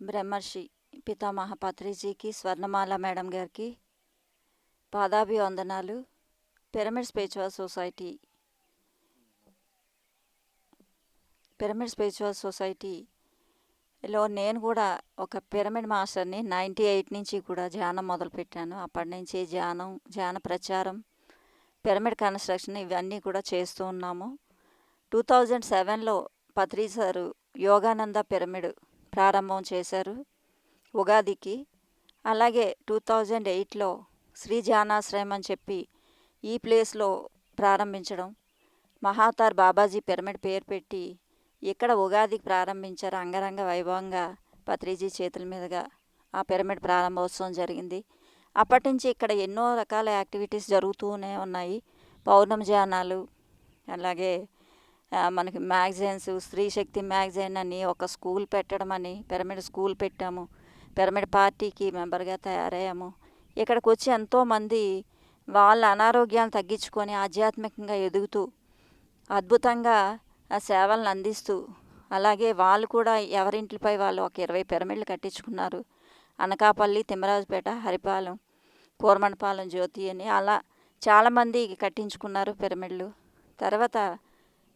బ్రహ్మర్షి పితామహ పత్రిజీకి, స్వర్ణమాల మేడం గారికి పాదాభివందనాలు. పిరమిడ్ స్పిరిచువల్ సొసైటీలో నేను కూడా ఒక పిరమిడ్ మాస్టర్ని. 98 నుంచి కూడా ధ్యానం మొదలుపెట్టాను. అప్పటి నుంచి ధ్యాన ప్రచారం, పిరమిడ్ కన్స్ట్రక్షన్ ఇవన్నీ కూడా చేస్తూ ఉన్నాము. 2007లో పత్రి సారు యోగానంద పిరమిడ్ ప్రారంభం చేశారు ఉగాదికి. అలాగే 2008లో శ్రీ ధ్యానాశ్రయం అని చెప్పి ఈ ప్లేస్లో ప్రారంభించడం, మహాతార్ బాబాజీ పిరమిడ్ పేరు పెట్టి ఇక్కడ ఉగాదికి ప్రారంభించారు. అంగరంగ వైభవంగా పత్రిజీ చేతుల మీదుగా ఆ పిరమిడ్ ప్రారంభోత్సవం జరిగింది. అప్పటి నుంచి ఇక్కడ ఎన్నో రకాల యాక్టివిటీస్ జరుగుతూనే ఉన్నాయి. పౌర్ణమి ధ్యానాలు, అలాగే మనకి మ్యాగజైన్స్, స్త్రీ శక్తి మ్యాగజైన్ అని ఒక స్కూల్ పెట్టడం అని పిరమిడ్ స్కూల్ పెట్టాము. పిరమిడ్ పార్టీకి మెంబర్గా తయారయ్యాము. ఇక్కడికి వచ్చి ఎంతోమంది వాళ్ళ అనారోగ్యాలను తగ్గించుకొని ఆధ్యాత్మికంగా ఎదుగుతూ అద్భుతంగా ఆ సేవలను అందిస్తూ, అలాగే వాళ్ళు కూడా ఎవరింటిపై వాళ్ళు ఒక 20 పిరమిడ్లు కట్టించుకున్నారు. అనకాపల్లి, తిమ్మరాజుపేట, హరిపాలెం, కూరమండపాలెం, జ్యోతి అని అలా చాలామంది కట్టించుకున్నారు పిరమిడ్లు. తర్వాత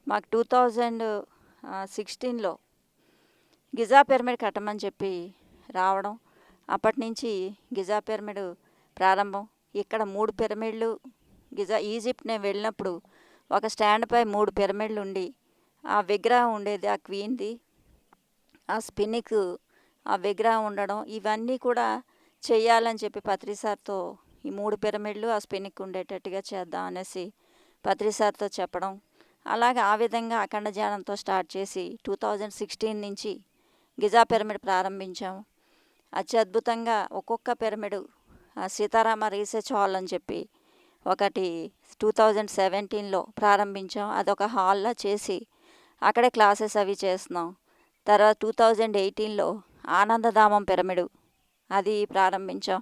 మాకు 2016లో గిజా పిరమిడ్ కట్టమని చెప్పి రావడం. అప్పటి నుంచి గిజా పిరమిడ్ ప్రారంభం. ఇక్కడ 3 పిరమిడ్లు ఈజిప్ట్ నేను వెళ్ళినప్పుడు ఒక స్టాండ్పై 3 పిరమిడ్లు ఉండి ఆ విగ్రహం ఉండేది, ఆ క్వీన్ది, ఆ స్పిన్నిక్ ఆ విగ్రహం ఉండడం, ఇవన్నీ కూడా చెయ్యాలని చెప్పి పత్రి సార్తో ఈ 3 పిరమిడ్లు ఆ స్పిన్నిక్ ఉండేటట్టుగా చేద్దాం అనేసి పత్రి సార్తో చెప్పడం. అలాగే ఆ విధంగా అఖండ ధ్యానంతో స్టార్ట్ చేసి 2016 నుంచి గిజా పిరమిడ్ ప్రారంభించాము. అత్యద్భుతంగా ఒక్కొక్క పిరమిడ్ సీతారామ రీసెర్చ్ హాల్ అని చెప్పి ఒకటి 2017లో ప్రారంభించాం. అదొక హాల్లో చేసి అక్కడే క్లాసెస్ అవి చేస్తున్నాం. తర్వాత 2018లో ఆనందధామం పిరమిడ్ అది ప్రారంభించాం.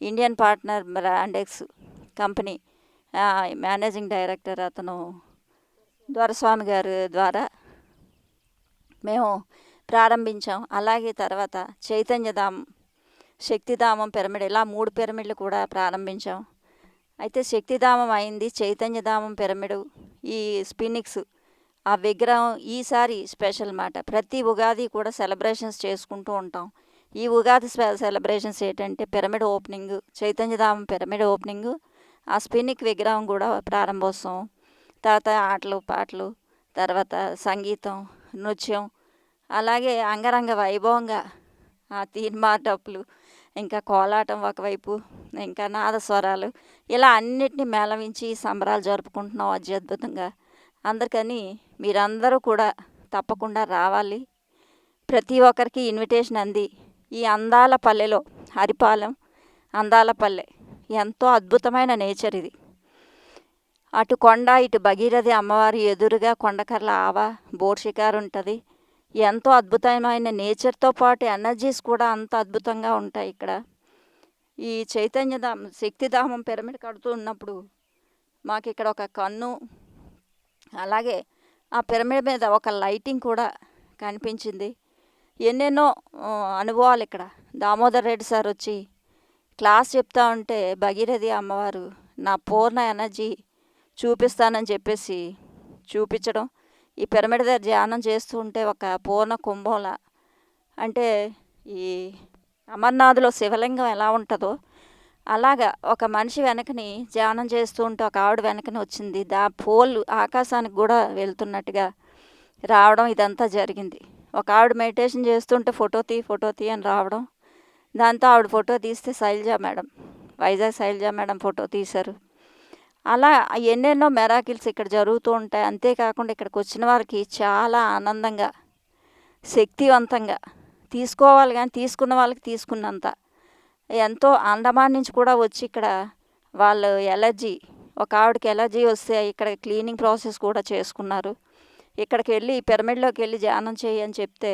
Indian partner Brandix company managing director అతను దొరస్వామి గారి ద్వారా మేము ప్రారంభించాం. అలాగే తర్వాత చైతన్యధామం, శక్తిధామం పిరమిడ్, ఇలా 3 పిరమిడ్లు కూడా ప్రారంభించాం. అయితే శక్తిధామం అయింది, చైతన్యధామం పిరమిడ్, ఈ స్పిన్నిక్స్ ఆ విగ్రహం ఈసారి స్పెషల్ మాట. ప్రతి ఉగాది కూడా సెలబ్రేషన్స్ చేసుకుంటూ ఉంటాం. ఈ ఉగాది సెలబ్రేషన్స్ ఏంటంటే పిరమిడ్ ఓపెనింగ్, చైతన్యధామం పిరమిడ్ ఓపెనింగ్, ఆ స్పిన్నిక్ విగ్రహం కూడా ప్రారంభోత్సవం, తర్వాత ఆటలు పాటలు, తర్వాత సంగీతం, నృత్యం, అలాగే అంగరంగ వైభవంగా ఆ తీన్మార్ డప్పులు, ఇంకా కోలాటం ఒకవైపు, ఇంకా నాదస్వరాలు, ఇలా అన్నిటినీ మేళవించి సంబరాలు జరుపుకుంటున్నాం అత్యద్భుతంగా. అందుకని మీరందరూ కూడా తప్పకుండా రావాలి. ప్రతి ఒక్కరికి ఇన్విటేషన్ అంది. ఈ అందాల పల్లెలో, హరిపాలెం అందాల పల్లె, ఎంతో అద్భుతమైన నేచర్ ఇది. అటు కొండ, ఇటు భగీరథి అమ్మవారి ఎదురుగా కొండకర్ల ఆవ, బోట్ షికారు ఉంటుంది. ఎంతో అద్భుతమైన నేచర్తో పాటు ఎనర్జీస్ కూడా అంత అద్భుతంగా ఉంటాయి ఇక్కడ. ఈ చైతన్యధామం, శక్తిధామం పిరమిడ్ కడుతూ ఉన్నప్పుడు మాకు ఇక్కడ ఒక కన్ను, అలాగే ఆ పిరమిడ్ మీద ఒక లైటింగ్ కూడా కనిపించింది. ఎన్నెన్నో అనుభవాలు ఇక్కడ. దామోదర్ రెడ్డి సార్ వచ్చి క్లాస్ చెప్తా ఉంటే భగీరథి అమ్మవారు నా పూర్ణ ఎనర్జీ చూపిస్తానని చెప్పేసి చూపించడం, ఈ పిరమిడ్ దగ్గర ధ్యానం చేస్తూ ఉంటే ఒక పూర్ణ కుంభంలా, అంటే ఈ అమర్నాథ్లో శివలింగం ఎలా ఉంటుందో అలాగా ఒక మనిషి వెనకని ధ్యానం చేస్తూ ఉంటే ఒక ఆవిడ వెనకని వచ్చింది. పోల్ ఆకాశానికి కూడా వెళ్తున్నట్టుగా రావడం, ఇదంతా జరిగింది. ఒక ఆవిడ మెడిటేషన్ చేస్తుంటే ఫోటో తీ అని రావడం, దాంతో ఆవిడ ఫోటో తీస్తే వైజాగ్ శైలజ మేడం ఫోటో తీశారు. అలా ఎన్నెన్నో మెరాకిల్స్ ఇక్కడ జరుగుతూ ఉంటాయి. అంతేకాకుండా ఇక్కడికి వచ్చిన వారికి చాలా ఆనందంగా, శక్తివంతంగా తీసుకోవాలి, కానీ తీసుకున్న వాళ్ళకి తీసుకున్నంత. ఎంతో అండమాన్ నుంచి కూడా వచ్చి ఇక్కడ వాళ్ళు ఒక ఆవిడకి ఎలర్జీ వస్తే ఇక్కడ క్లీనింగ్ ప్రాసెస్ కూడా చేసుకున్నారు. ఇక్కడికి వెళ్ళి పిరమిడ్లోకి వెళ్ళి ధ్యానం చేయని చెప్తే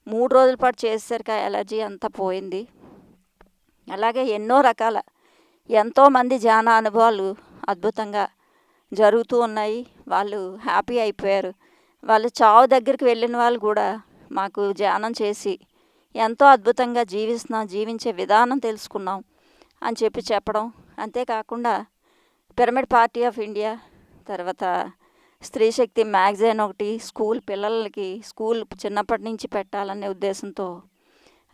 3 రోజుల పాటు చేసేసరికి ఆ ఎలర్జీ అంతా పోయింది. అలాగే ఎన్నో రకాల ఎంతోమంది ధ్యాన అనుభవాలు అద్భుతంగా జరుగుతూ ఉన్నాయి. వాళ్ళు హ్యాపీ అయిపోయారు. వాళ్ళు చావు దగ్గరికి వెళ్ళిన వాళ్ళు కూడా మాకు ధ్యానం చేసి ఎంతో అద్భుతంగా జీవిస్తున్నాం, జీవించే విధానం తెలుసుకున్నాం అని చెప్పడం. అంతేకాకుండా పిరమిడ్ పార్టీ ఆఫ్ ఇండియా, తర్వాత స్త్రీ శక్తి మ్యాగజైన్ ఒకటి స్కూల్ పిల్లలకి స్కూల్ చిన్నప్పటి నుంచి పెట్టాలనే ఉద్దేశంతో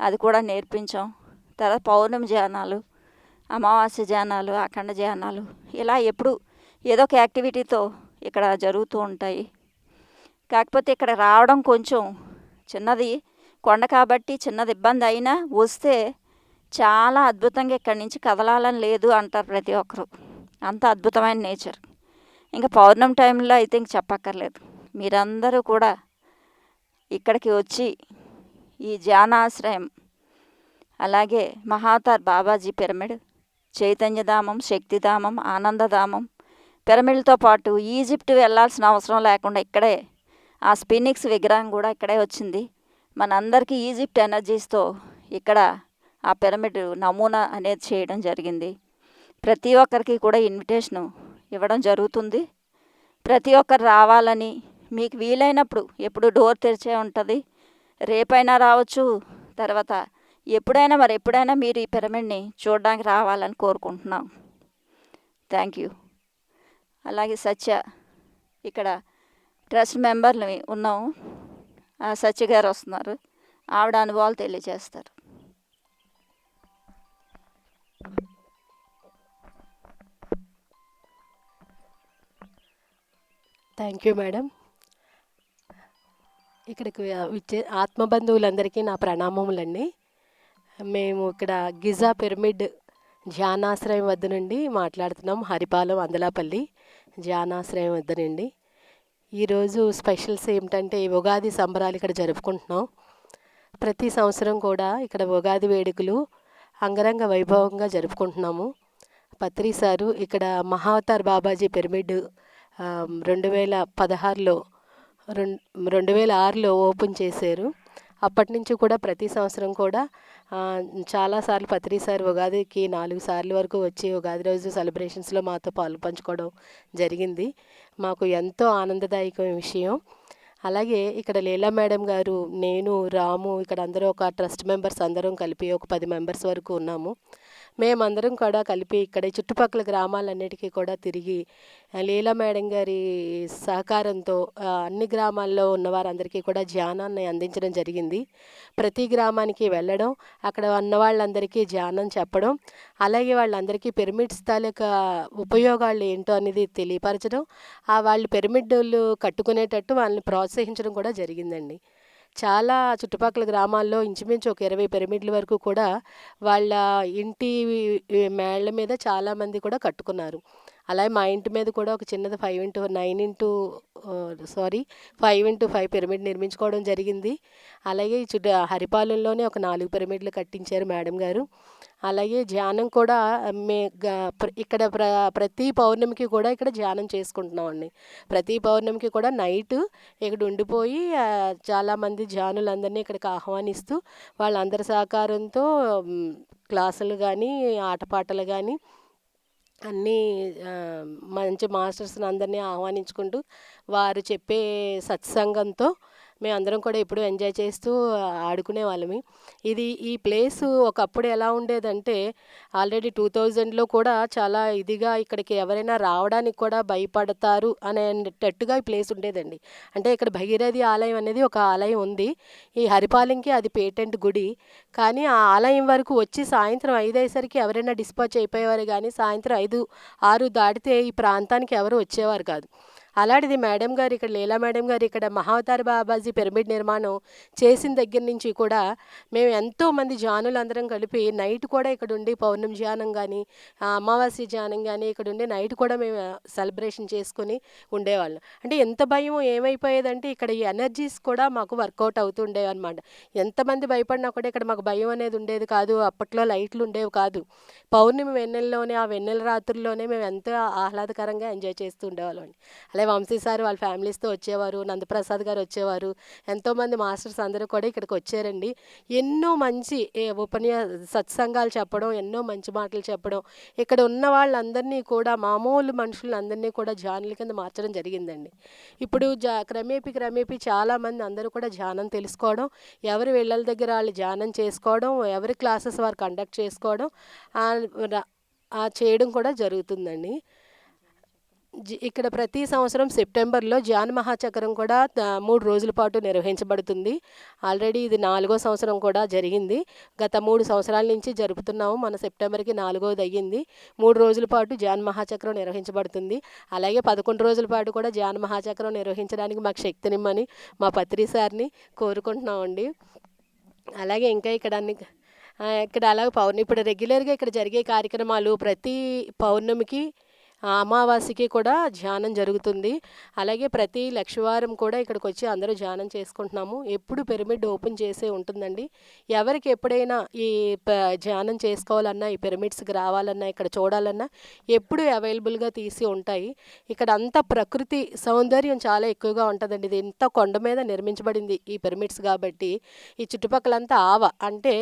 అది కూడా నేర్పించాం. తర్వాత పౌర్ణమి ధ్యానాలు, అమావాస్య ధ్యానాలు, అఖండ ధ్యానాలు, ఇలా ఎప్పుడు ఏదో ఒక యాక్టివిటీతో ఇక్కడ జరుగుతూ ఉంటాయి. కాకపోతే ఇక్కడ రావడం కొంచెం చిన్నది, కొండ కాబట్టి చిన్నది ఇబ్బంది అయినా వస్తే చాలా అద్భుతంగా ఇక్కడి నుంచి కదలాలని లేదు అంటారు ప్రతి ఒక్కరు. అంత అద్భుతమైన నేచర్. ఇంకా పౌర్ణమి టైంలో అయితే ఇంక చెప్పక్కర్లేదు. మీరందరూ కూడా ఇక్కడికి వచ్చి ఈ ధ్యానాశ్రయం, అలాగే మహావతార్ బాబాజీ పిరమిడ్, చైతన్యధామం, శక్తిధామం, ఆనందధామం పిరమిడ్లతో పాటు ఈజిప్ట్ వెళ్ళాల్సిన అవసరం లేకుండా ఇక్కడే ఆ స్పినిక్స్ విగ్రహం కూడా ఇక్కడే వచ్చింది. మనందరికీ ఈజిప్ట్ ఎనర్జీస్తో ఇక్కడ ఆ పిరమిడ్ నమూనా అనేది చేయడం జరిగింది. ప్రతి ఒక్కరికి కూడా ఇన్విటేషను ఇవ్వడం జరుగుతుంది. ప్రతి ఒక్కరు రావాలని, మీకు వీలైనప్పుడు ఎప్పుడు డోర్ తెరిచే ఉంటుంది. రేపైనా రావచ్చు, తర్వాత ఎప్పుడైనా మీరు ఈ పిరమిడ్ని చూడడానికి రావాలని కోరుకుంటున్నాం. Thank you. అలాగే సత్య, ఇక్కడ ట్రస్ట్ మెంబర్లు ఉన్నాము. సత్య గారు వస్తున్నారు, ఆవిడ అనుభవాలు తెలియజేస్తారు. Thank you madam. ఇక్కడికి వచ్చే ఆత్మబంధువులందరికీ నా ప్రణామములండి. మేము ఇక్కడ గిజా పిరమిడ్ ధ్యానాశ్రయం వద్ద నుండి మాట్లాడుతున్నాం. హరిపాలెం, అందలాపల్లి ధ్యానాశ్రయం వద్ద నుండి. ఈరోజు స్పెషల్స్ ఏమిటంటే ఉగాది సంబరాలు ఇక్కడ జరుపుకుంటున్నాం. ప్రతి సంవత్సరం కూడా ఇక్కడ ఉగాది వేడుకలు అంగరంగ వైభవంగా జరుపుకుంటున్నాము. పత్రి సారు ఇక్కడ మహావతార్ బాబాజీ పిరమిడ్ 2016లో 2006లో ఓపెన్ చేశారు. అప్పటి నుంచి కూడా ప్రతి సంవత్సరం కూడా చాలాసార్లు పత్రి సార్ ఉగాదికి 4 సార్లు వరకు వచ్చి ఉగాది రోజు సెలబ్రేషన్స్లో మాతో పాలు పంచుకోవడం జరిగింది. మాకు ఎంతో ఆనందదాయకమైన విషయం. అలాగే ఇక్కడ లీలా మేడం గారు, నేను, రాము, ఇక్కడ అందరూ ఒక ట్రస్ట్ మెంబర్స్ అందరం కలిపి ఒక 10 మెంబర్స్ వరకు ఉన్నాము. మేమందరం కూడా కలిపి ఇక్కడ చుట్టుపక్కల గ్రామాలన్నిటికీ కూడా తిరిగి లీలా మేడం గారి సహకారంతో అన్ని గ్రామాల్లో ఉన్న వారందరికీ కూడా ధ్యానాన్ని అందించడం జరిగింది. ప్రతి గ్రామానికి వెళ్ళడం, అక్కడ ఉన్న వాళ్ళందరికీ ధ్యానం చెప్పడం, అలాగే వాళ్ళందరికీ పిరమిడ్స్ తాలూకా ఉపయోగాలు ఏంటో అనేది తెలియపరచడం, వాళ్ళు పిరమిడ్లు కట్టుకునేటట్టు వాళ్ళని ప్రోత్సహించడం కూడా జరిగిందండి. చాలా చుట్టుపక్కల గ్రామాల్లో ఇంచుమించు ఒక 20 పిరమిడ్ల వరకు కూడా వాళ్ళ ఇంటి మేళ్ళ మీద చాలామంది కూడా కట్టుకున్నారు. అలాగే మా ఇంటి మీద కూడా ఒక చిన్నది 5x5 పిరమిడ్ నిర్మించుకోవడం జరిగింది. అలాగే హరిపాలెంలోనే ఒక 4 పిరమిడ్లు కట్టించారు మేడం గారు. అలాగే ధ్యానం కూడా ఇక్కడ ప్రతి పౌర్ణమికి కూడా ఇక్కడ ధ్యానం చేసుకుంటున్నామండి. ప్రతి పౌర్ణమికి కూడా నైట్ ఇక్కడ ఉండిపోయి చాలామంది ధ్యానులందరినీ ఇక్కడికి ఆహ్వానిస్తూ వాళ్ళందరి సహకారంతో క్లాసులు కానీ, ఆటపాటలు కానీ అన్నీ మంచి మాస్టర్స్ని అందరినీ ఆహ్వానించుకుంటూ వారు చెప్పే సత్సంగంతో మేమందరం కూడా ఎప్పుడూ ఎంజాయ్ చేస్తూ ఆడుకునే వాళ్ళమి. ఈ ప్లేసు ఒకప్పుడు ఎలా ఉండేదంటే ఆల్రెడీ 2000లో కూడా చాలా ఇదిగా ఇక్కడికి ఎవరైనా రావడానికి కూడా భయపడతారు అనేటట్టుగా ఈ ప్లేస్ ఉండేదండి. అంటే ఇక్కడ భగీరథి ఆలయం అనేది ఒక ఆలయం ఉంది. ఈ హరిపాలెంకి అది పేటెంట్ గుడి. కానీ ఆ ఆలయం వరకు వచ్చి సాయంత్రం 5 అయ్యేసరికి ఎవరైనా డిస్పాచ్ అయిపోయేవారు, కానీ సాయంత్రం 5, 6 దాటితే ఈ ప్రాంతానికి ఎవరు వచ్చేవారు కాదు. అలాంటిది మేడం గారు ఇక్కడ లీలా మేడం గారు ఇక్కడ మహావతార్ బాబాజీ పిరమిడ్ నిర్మాణం చేసిన దగ్గర నుంచి కూడా మేము ఎంతోమంది ధ్యానులందరం కలిపి నైట్ కూడా ఇక్కడ ఉండి పౌర్ణమి ధ్యానం కానీ, అమావాస్య ధ్యానం కానీ ఇక్కడ ఉండి నైట్ కూడా మేము సెలబ్రేషన్ చేసుకుని ఉండేవాళ్ళం. అంటే ఎంత భయం ఏమైపోయేదంటే ఇక్కడ ఈ ఎనర్జీస్ కూడా మాకు వర్కౌట్ అవుతుండేవి అనమాట. ఎంతమంది భయపడినా కూడా ఇక్కడ మాకు భయం అనేది ఉండేది కాదు. అప్పట్లో లైట్లు ఉండేవి కాదు. పౌర్ణమి వెన్నెల్లోనే, ఆ వెన్నెల రాత్రుల్లోనే మేము ఎంతో ఆహ్లాదకరంగా ఎంజాయ్ చేస్తూ ఉండేవాళ్ళం అండి. అలాగే వంశీ సార్ వాళ్ళ ఫ్యామిలీస్‌తో వచ్చేవారు. నందప్రసాద్ గారు వచ్చేవారు. ఎంతోమంది మాస్టర్స్ అందరూ కూడా ఇక్కడికి వచ్చారండి. ఎన్నో మంచి సత్సంగాలు చెప్పడం, ఎన్నో మంచి మాటలు చెప్పడం, ఇక్కడ ఉన్న వాళ్ళందరినీ కూడా మామూలు మనుషులందరినీ కూడా ధ్యానుల కింద మార్చడం జరిగిందండి. ఇప్పుడు క్రమేపీ చాలామంది అందరూ కూడా ధ్యానం తెలుసుకోవడం, ఎవరి వీళ్ళ దగ్గర వాళ్ళు ధ్యానం చేసుకోవడం, ఎవరి క్లాసెస్ వారు కండక్ట్ చేసుకోవడం, ఆహ్, ర చేయడం కూడా జరుగుతుందండి. ఇక్కడ ప్రతి సంవత్సరం సెప్టెంబర్‌లో ధ్యాన మహాచక్రం కూడా 3 రోజుల పాటు నిర్వహించబడుతుంది. ఆల్రెడీ ఇది 4గో సంవత్సరం కూడా జరిగింది. గత 3 సంవత్సరాల నుంచి జరుపుతున్నాము. మన సెప్టెంబర్‌కి 4గోది అయ్యింది. 3 రోజుల పాటు ధ్యాన మహాచక్రం నిర్వహించబడుతుంది. అలాగే 11 రోజుల పాటు కూడా ధ్యాన మహాచక్రం నిర్వహించడానికి మాకు శక్తినిమ్మని మా పత్రి సార్‌ని కోరుకుంటున్నామండి. అలాగే ఇంకా ఇక్కడ అలాగే ఇప్పుడు రెగ్యులర్‌గా ఇక్కడ జరిగే కార్యక్రమాలు ప్రతి పౌర్ణమికి, అమావాస్యకి కూడా ధ్యానం జరుగుతుంది. అలాగే ప్రతి లక్షవారం కూడా ఇక్కడికొచ్చి అందరూ ధ్యానం చేసుకుంటున్నాము. ఎప్పుడు పిరమిడ్ ఓపెన్ చేసే ఉంటుందండి. ఎవరికి ఎప్పుడైనా ఈ ధ్యానం చేసుకోవాలన్నా, ఈ పిరమిడ్స్‌కి రావాలన్నా, ఇక్కడ చూడాలన్నా ఎప్పుడూ అవైలబుల్‌గా తీసి ఉంటాయి. ఇక్కడ అంతా ప్రకృతి సౌందర్యం చాలా ఎక్కువగా ఉంటదండి. ఇది ఇంత కొండ మీద నిర్మించబడింది ఈ పిరమిడ్స్ కాబట్టి, ఈ చుట్టుపక్కలంతా అంటే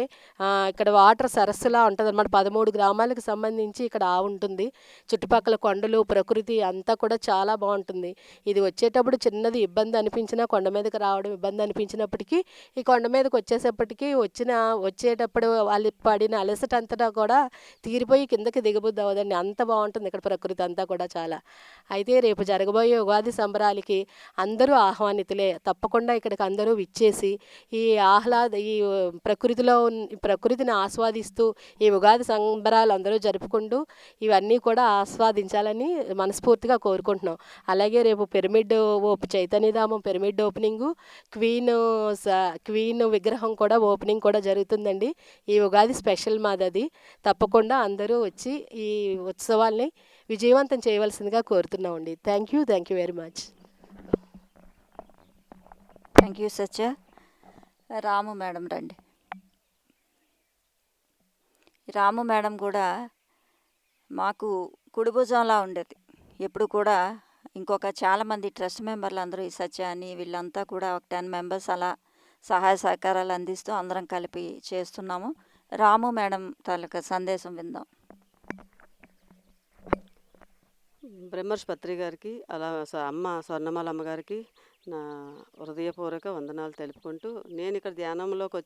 ఇక్కడ వాటర్ సరస్సులా ఉంటదనమాట. 13 గ్రామాలకు సంబంధించి ఇక్కడ ఉంటుంది. చుట్టుపక్కల కొండలు, ప్రకృతి అంతా కూడా చాలా బాగుంటుంది. ఇది వచ్చేటప్పుడు చిన్నది ఇబ్బంది అనిపించినా, కొండ మీదకి రావడం ఇబ్బంది అనిపించినప్పటికీ, ఈ కొండ మీదకి వచ్చేటప్పటికి వచ్చేటప్పుడు వాళ్ళు పడిన అలసట అంతటా కూడా తీరిపోయి కిందకి దిగబుద్ధి అవ్వదండి. అంత బాగుంటుంది ఇక్కడ ప్రకృతి అంతా కూడా చాలా. అయితే రేపు జరగబోయే ఉగాది సంబరాలకి అందరూ ఆహ్వానితులే. తప్పకుండా ఇక్కడికి అందరూ విచ్చేసి ఈ ప్రకృతిని ఆస్వాదిస్తూ ఈ ఉగాది సంబరాలు అందరూ జరుపుకుంటూ ఇవన్నీ కూడా ఆస్వాదించాలని మనస్ఫూర్తిగా కోరుకుంటున్నాం. అలాగే రేపు చైతన్యధామం పిరమిడ్ ఓపెనింగు, క్వీన్ విగ్రహం కూడా ఓపెనింగ్ కూడా జరుగుతుందండి. ఈ ఉగాది స్పెషల్ మాదది. తప్పకుండా అందరూ వచ్చి ఈ ఉత్సవాల్ని విజయవంతం చేయవలసిందిగా కోరుతున్నామండి. Thank you very much. Thank you Satya. Ramu madam రండి. రాము మేడం కూడా మాకు కుడి భుజంలా ఉండేది. ఎప్పుడు కూడా ఇంకొక చాలామంది ట్రస్ట్ మెంబర్లు అందరూ ఈ సత్య అని వీళ్ళంతా కూడా ఒక 10 మెంబర్స్ అలా సహాయ సహకారాలు అందిస్తూ అందరం కలిపి చేస్తున్నాము. రాము మేడం తాలూకా సందేశం విందాం. బ్రహ్మర్షి పత్రి గారికి, అలా అమ్మ స్వర్ణమాల అమ్మగారికి నా హృదయపూర్వక వందనాలు తెలుపుకుంటూ, నేను ఇక్కడ ధ్యానంలోకి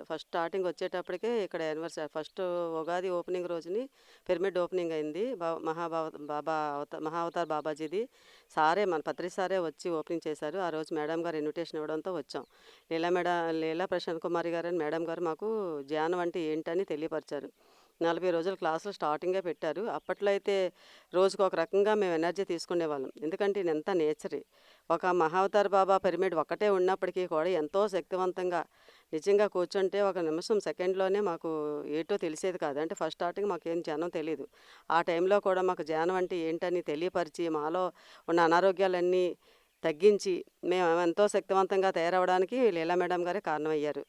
ఫస్ట్ స్టార్టింగ్ వచ్చేటప్పటికే ఇక్కడ యానివర్సరీ ఫస్ట్ ఉగాది ఓపెనింగ్ రోజుని పిరమిడ్ ఓపెనింగ్ అయింది. మహావతార్ బాబాజీది. మన పత్రి సారే వచ్చి ఓపెనింగ్ చేశారు. ఆ రోజు మేడం గారు ఇన్విటేషన్ ఇవ్వడంతో వచ్చాం. లీలా ప్రశాంత్ కుమారి గారు అని మేడం గారు మాకు ధ్యానం అంటే ఏంటని తెలియపరిచారు. 40 రోజుల క్లాసులు స్టార్టింగే పెట్టారు. అప్పట్లో అయితే రోజుకు ఒక రకంగా మేము ఎనర్జీ తీసుకునేవాళ్ళం. ఎందుకంటే ఇదంతా నేచరే. ఒక మహావతార్ బాబా పిరమిడ్ ఒక్కటే ఉన్నప్పటికీ కూడా ఎంతో శక్తివంతంగా నిజంగా కూర్చుంటే ఒక నిమిషం సెకండ్లోనే మాకు ఏటో తెలిసేది కాదు. అంటే ఫస్ట్ స్టార్టింగ్ మాకేం ధ్యానం తెలియదు. ఆ టైంలో కూడా మాకు ధ్యానం అంటే ఏంటని తెలియపరిచి మాలో ఉన్న అనారోగ్యాలన్నీ తగ్గించి మేము ఎంతో శక్తివంతంగా తయారవడానికి లీలా మేడం గారే కారణమయ్యారు.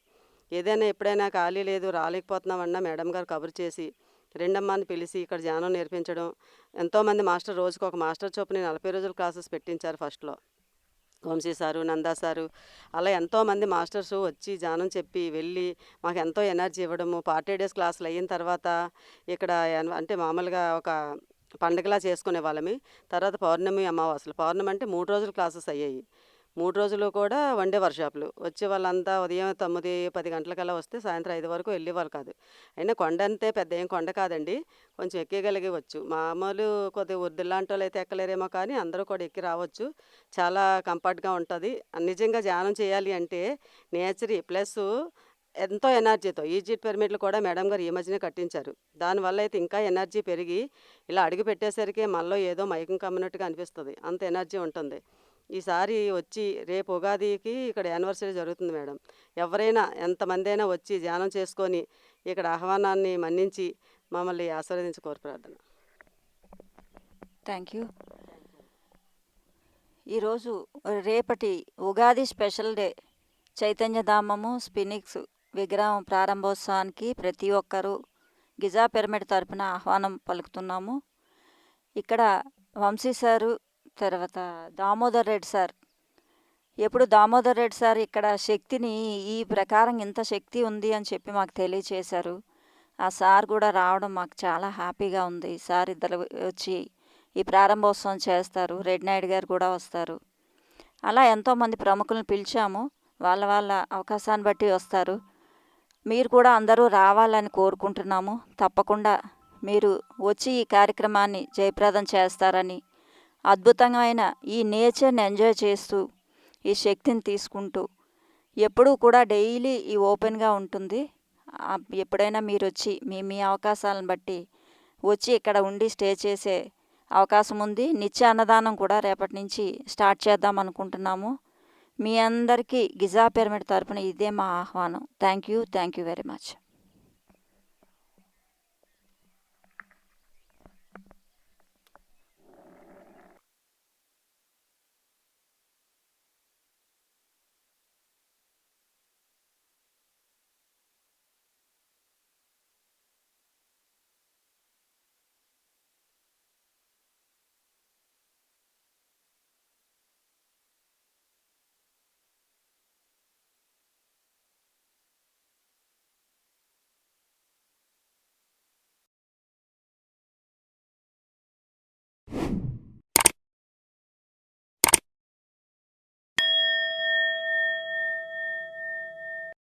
ఏదైనా ఎప్పుడైనా ఖాళీ లేదు రాలేకపోతున్నామన్నా మేడం గారు కబురు చేసి రెండమ్మని పిలిచి ఇక్కడ ధ్యానం నేర్పించడం. ఎంతోమంది మాస్టర్ రోజుకు ఒక మాస్టర్ చొప్పున 40 రోజుల క్లాసెస్ పెట్టించారు ఫస్ట్లో. వంశీ సారు, నందా సారు, అలా ఎంతోమంది మాస్టర్స్ వచ్చి ధ్యానం చెప్పి వెళ్ళి మాకు ఎంతో ఎనర్జీ ఇవ్వడము. 40 డేస్ క్లాసులు అయిన తర్వాత ఇక్కడ అంటే మామూలుగా ఒక పండుగలా చేసుకునే వాళ్ళమి. తర్వాత పౌర్ణమి, అమావాస్యలు. పౌర్ణమి అంటే 3 రోజులు క్లాసెస్ అయ్యాయి. 3 రోజులు కూడా వన్ డే వర్క్షాపులు. వచ్చే వాళ్ళంతా ఉదయం 9, 10 గంటలకల్లా వస్తే సాయంత్రం 5 వరకు వెళ్ళేవాళ్ళు కాదు. అయినా కొండ అంతే పెద్ద ఏం కొండ కాదండి. కొంచెం ఎక్కగలిగవచ్చు. మామూలు కొద్దిగా వృద్ధులాంటి వాళ్ళు అయితే ఎక్కలేరేమో కానీ అందరూ కూడా ఎక్కి రావచ్చు. చాలా కంఫర్ట్గా ఉంటుంది. నిజంగా ధ్యానం చేయాలి అంటే నేచరీ ప్లస్ ఎంతో ఎనర్జీతో ఈజిప్ట్ పిరమిడ్లు కూడా మేడం గారు ఈ మధ్యనే కట్టించారు. దానివల్ల అయితే ఇంకా ఎనర్జీ పెరిగి ఇలా అడుగు పెట్టేసరికి మనలో ఏదో మైకం కమ్మినట్టుగా అనిపిస్తుంది. అంత ఎనర్జీ ఉంటుంది. ఈసారి వచ్చి రేపు ఉగాదికి ఇక్కడ యానివర్సరీ జరుగుతుంది మేడం. ఎవరైనా ఎంతమంది అయినా వచ్చి ధ్యానం చేసుకొని ఇక్కడ ఆహ్వానాన్ని మన్నించి మమ్మల్ని ఆశీర్వదించి కోరు ప్రార్థన. Thank you. ఈరోజు రేపటి ఉగాది స్పెషల్ డే చైతన్యధామము స్పినిక్స్ విగ్రహం ప్రారంభోత్సవానికి ప్రతి ఒక్కరూ గిజా పిరమిడ్ తరపున ఆహ్వానం పలుకుతున్నాము. ఇక్కడ వంశీ సారు, తర్వాత దామోదర్ రెడ్డి సార్. ఎప్పుడు దామోదర్ రెడ్డి సార్ ఇక్కడ శక్తిని ఈ ప్రకారం ఇంత శక్తి ఉంది అని చెప్పి మాకు తెలియచేశారు. ఆ సార్ కూడా రావడం మాకు చాలా హ్యాపీగా ఉంది. సార్ ఇద్దరు వచ్చి ఈ ప్రారంభోత్సవం చేస్తారు. రెడ్డి నాయుడు గారు కూడా వస్తారు. అలా ఎంతోమంది ప్రముఖులను పిలిచాము. వాళ్ళ వాళ్ళ అవకాశాన్ని బట్టి వస్తారు. మీరు కూడా అందరూ రావాలని కోరుకుంటున్నాము. తప్పకుండా మీరు వచ్చి ఈ కార్యక్రమాన్ని జయప్రదం చేస్తారని, అద్భుతమైన ఈ నేచర్ని ఎంజాయ్ చేస్తూ ఈ శక్తిని తీసుకుంటూ ఎప్పుడూ కూడా డైలీ ఈ ఓపెన్గా ఉంటుంది. ఎప్పుడైనా మీరు వచ్చి మీ మీ అవకాశాలను బట్టి వచ్చి ఇక్కడ ఉండి స్టే చేసే అవకాశం ఉంది. నిత్య అన్నదానం కూడా రేపటి నుంచి స్టార్ట్ చేద్దాం అనుకుంటున్నాము. మీ అందరికీ గిజా పిరమిడ్ తరపున ఇదే మా ఆహ్వానం. Thank you very much.